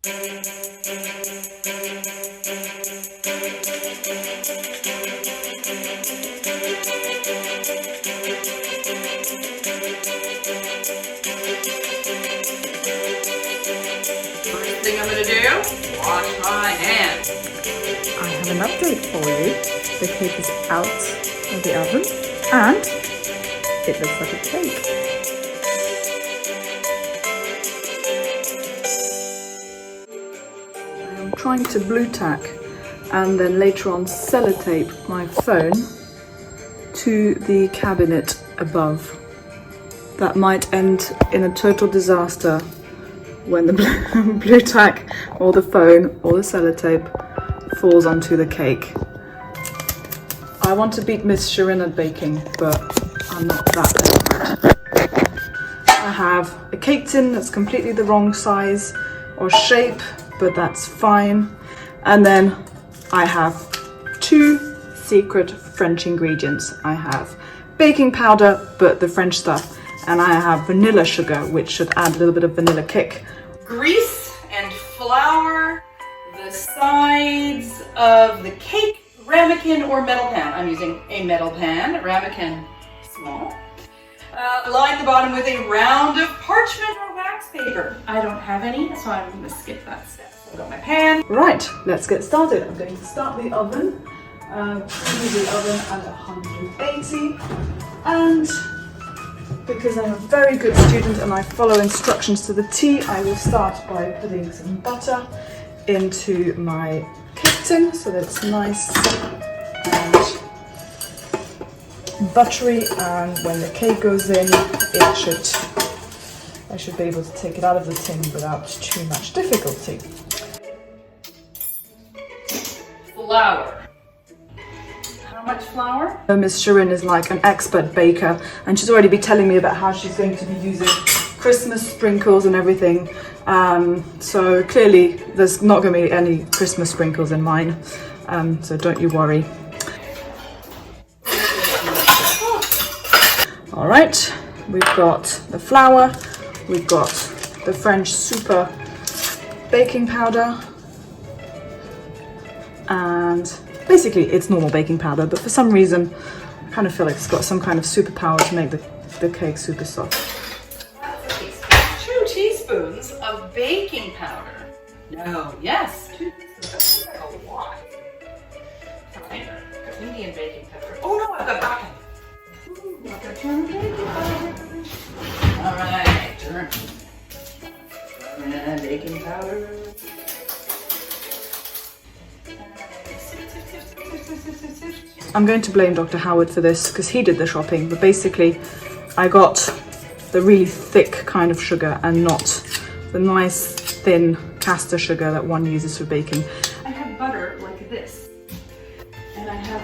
First thing I'm going to do, wash my hands. I have an update for you. The cake is out of the oven and it looks like a cake. I'm trying to blue tack and then later on sellotape my phone to the cabinet above. That might end in a total disaster when the blue tack or the phone or the sellotape falls onto the cake. I want to beat Miss Shirin at baking, but I'm not that desperate. I have a cake tin that's completely the wrong size or shape, but that's fine. And then I have two secret French ingredients. I have baking powder, but the French stuff, and I have vanilla sugar, which should add a little bit of vanilla kick. Grease and flour the sides of the cake ramekin or metal pan. I'm using a metal pan, ramekin small. Line the bottom with a round of parchment or wax paper. I don't have any, so I'm going to skip that step. So I've got my pan. Right, let's get started. I'm going to start the oven. Preheat the oven at 180, and because I'm a very good student and I follow instructions to the T, I will start by putting some butter into my cake tin so that it's nice and buttery, and when the cake goes in, I should be able to take it out of the tin without too much difficulty. Flour. How much flour? Miss Shirin is like an expert baker, and she's already been telling me about how she's going to be using Christmas sprinkles and everything. So clearly there's not going to be any Christmas sprinkles in mine, so don't you worry. All right, we've got the flour, we've got the French super baking powder, and basically it's normal baking powder, but for some reason I kind of feel like it's got some kind of superpower to make the cake super soft. 2 teaspoons of baking powder. No, yes, 2 teaspoons. That's a lot. Right. Indian baking powder. Oh no, I've got baking. I've got turn baking powder. All right, turn. And baking powder. I'm going to blame Dr. Howard for this because he did the shopping, but basically I got the really thick kind of sugar and not the nice thin caster sugar that one uses for baking. I have butter like this, and I have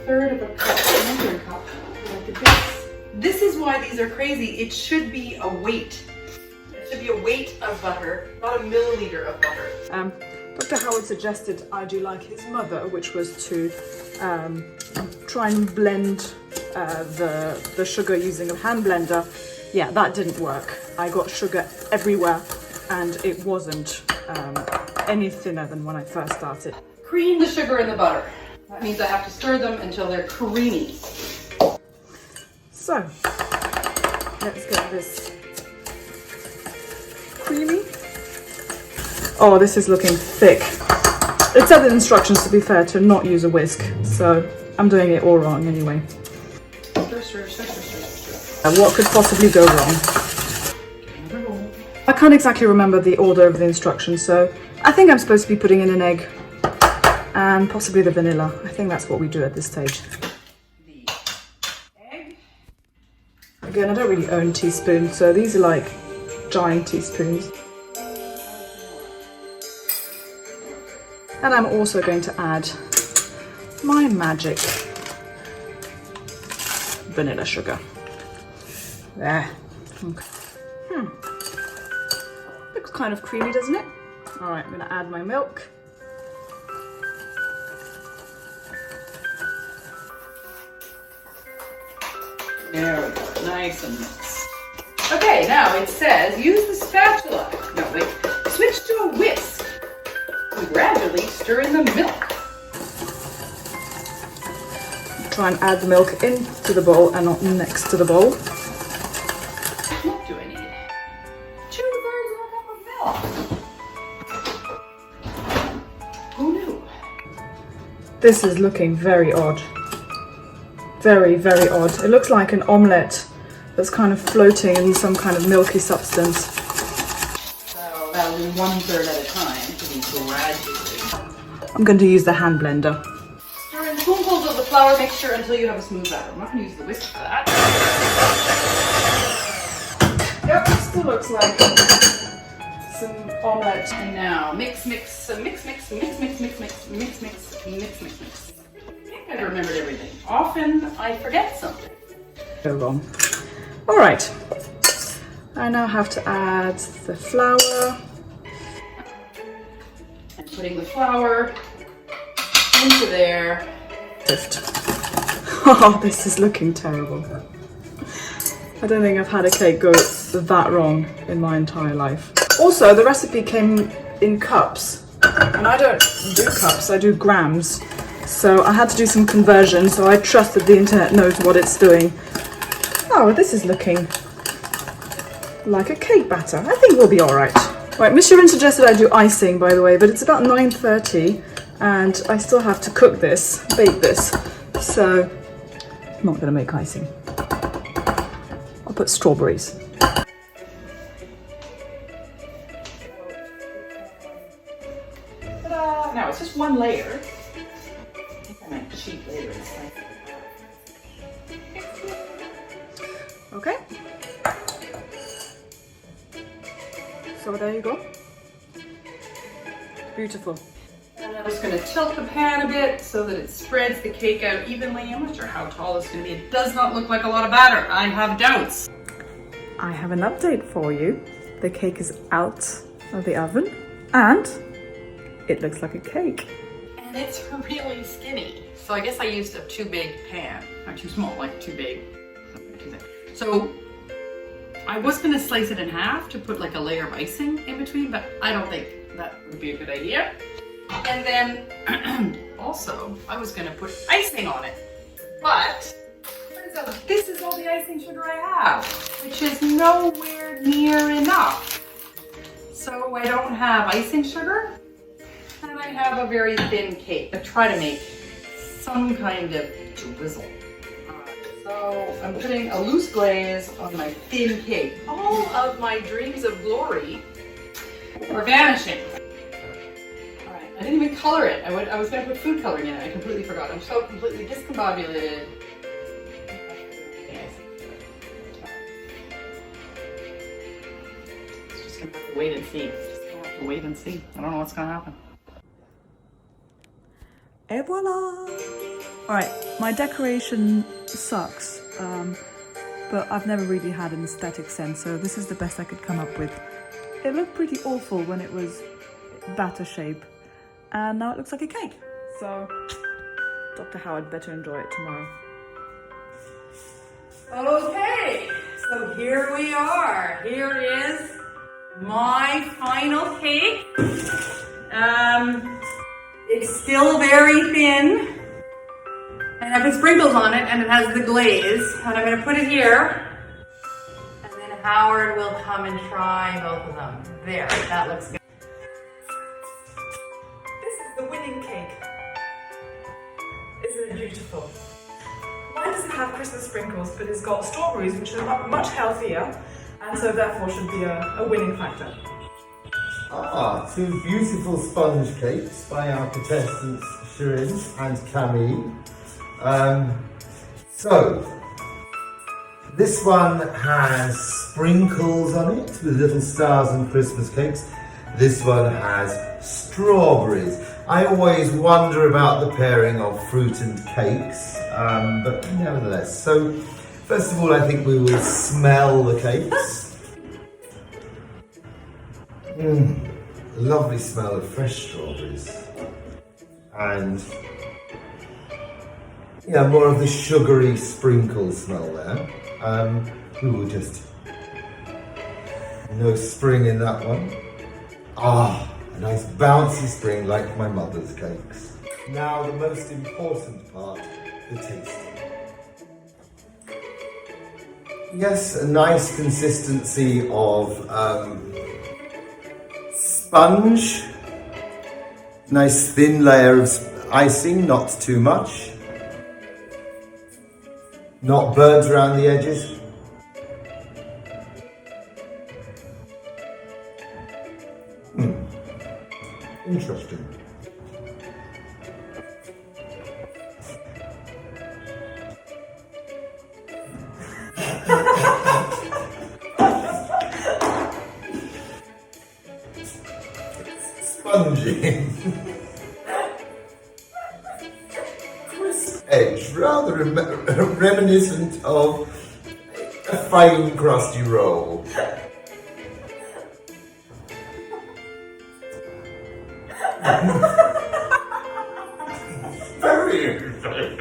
1/3 of a cup, another cup like this. This is why these are crazy. It should be a weight. It should be a weight of butter, not a milliliter of butter. Dr. Howard suggested I do like his mother, which was to try and blend the sugar using a hand blender. Yeah, that didn't work. I got sugar everywhere and it wasn't any thinner than when I first started. Cream the sugar and the butter. That means I have to stir them until they're creamy. So, let's get this creamy. Oh, this is looking thick. It said in the instructions, to be fair, to not use a whisk, so I'm doing it all wrong anyway. What could possibly go wrong? I can't exactly remember the order of the instructions, so I think I'm supposed to be putting in an egg and possibly the vanilla. I think that's what we do at this stage. The egg. Again, I don't really own teaspoons, so these are like giant teaspoons. And I'm also going to add my magic vanilla sugar. There. Okay. Looks kind of creamy, doesn't it? All right, I'm going to add my milk. There we go, nice and mixed. Okay, now it says use the spatula. No, wait, switch to a whisk. stir in the milk. Try and add the milk into the bowl and not next to the bowl. What do I need? 2/3 of a cup of milk. Who knew? This is looking very odd. Very, very odd. It looks like an omelette that's kind of floating in some kind of milky substance. So that'll do 1/3 at a time to be gradually. I'm going to use the hand blender. Stir in spoonfuls of the flour mixture until you have a smooth batter. I'm not going to use the whisk for that. Yep, still looks like some omelette. And now mix, mix, mix, mix, mix, mix, mix, mix, mix, mix, mix, mix, mix. I think I've remembered everything. Often I forget something. Go wrong. All right. I now have to add the flour. And putting the flour into there. Oh, this is looking terrible. I don't think I've had a cake go that wrong in my entire life. Also, the recipe came in cups, and I don't do cups, I do grams. So I had to do some conversion, so I trust that the internet knows what it's doing. Oh, this is looking like a cake batter. I think we'll be all right. Right, Miss Shirin suggested I do icing, by the way, but it's about 9:30, and I still have to cook this, bake this, so I'm not going to make icing. I'll put strawberries. Ta-da! Now it's just one layer. I might cheat later. Okay. So there you go. Beautiful. And I'm just going to tilt the pan a bit so that it spreads the cake out evenly. I'm not sure how tall it's going to be. It does not look like a lot of batter. I have doubts. I have an update for you. The cake is out of the oven and it looks like a cake. And it's really skinny. So I guess I used a too big pan. Not too small, like too big. So I was going to slice it in half to put like a layer of icing in between, but I don't think that would be a good idea. And then also I was going to put icing on it, but turns out this is all the icing sugar I have, which is nowhere near enough. So I don't have icing sugar, and I have a very thin cake. I try to make some kind of drizzle. So I'm putting a loose glaze on my thin cake. All of my dreams of glory are vanishing. All right, I didn't even color it. I was going to put food coloring in it. I completely forgot. I'm so completely discombobulated. Just going to have to wait and see. Just going to have to wait and see. I don't know what's going to happen. Et voila! Alright, my decoration sucks, but I've never really had an aesthetic sense, so this is the best I could come up with. It looked pretty awful when it was batter shape, and now it looks like a cake. So, Dr. Howard better enjoy it tomorrow. Okay, so here we are. Here is my final cake. It's still very thin, and I put sprinkles on it, and it has the glaze, and I'm going to put it here, and then Howard will come and try both of them. There, that looks good. This is the winning cake. Isn't it beautiful? Mine doesn't have Christmas sprinkles, but it's got strawberries, which are much healthier, and so therefore should be a winning factor. Ah, two beautiful sponge cakes by our contestants Shirin and Camille. So, this one has sprinkles on it with little stars and Christmas cakes. This one has strawberries. I always wonder about the pairing of fruit and cakes, but nevertheless. So, first of all, I think we will smell the cakes. Lovely smell of fresh strawberries, and yeah, more of the sugary sprinkle smell there. We will just no spring in that one. Ah, A nice bouncy spring like my mother's cakes. Now the most important part, the tasting. Yes, a nice consistency of sponge. Nice thin layer of icing, not too much. Not burnt around the edges. Interesting. Spongy. Crisp edge, rather reminiscent of a fine crusty roll. Very exciting.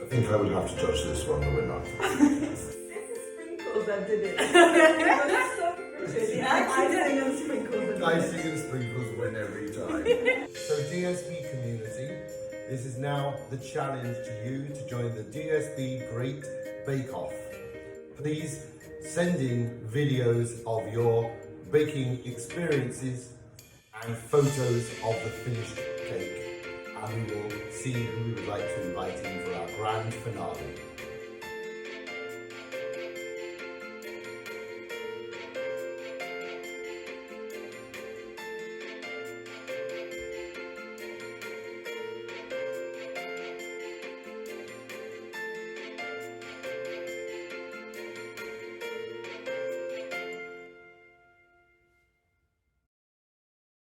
I think I would have to judge this one, the winner. It's the sprinkles that did it. It's so pretty. Icing and sprinkles. Icing and sprinkles win every time. So DSB community, this is now the challenge to you to join the DSB Great Bake Off. Please send in videos of your baking experiences and photos of the finished cake, and we will see who we would like to invite in for our grand finale.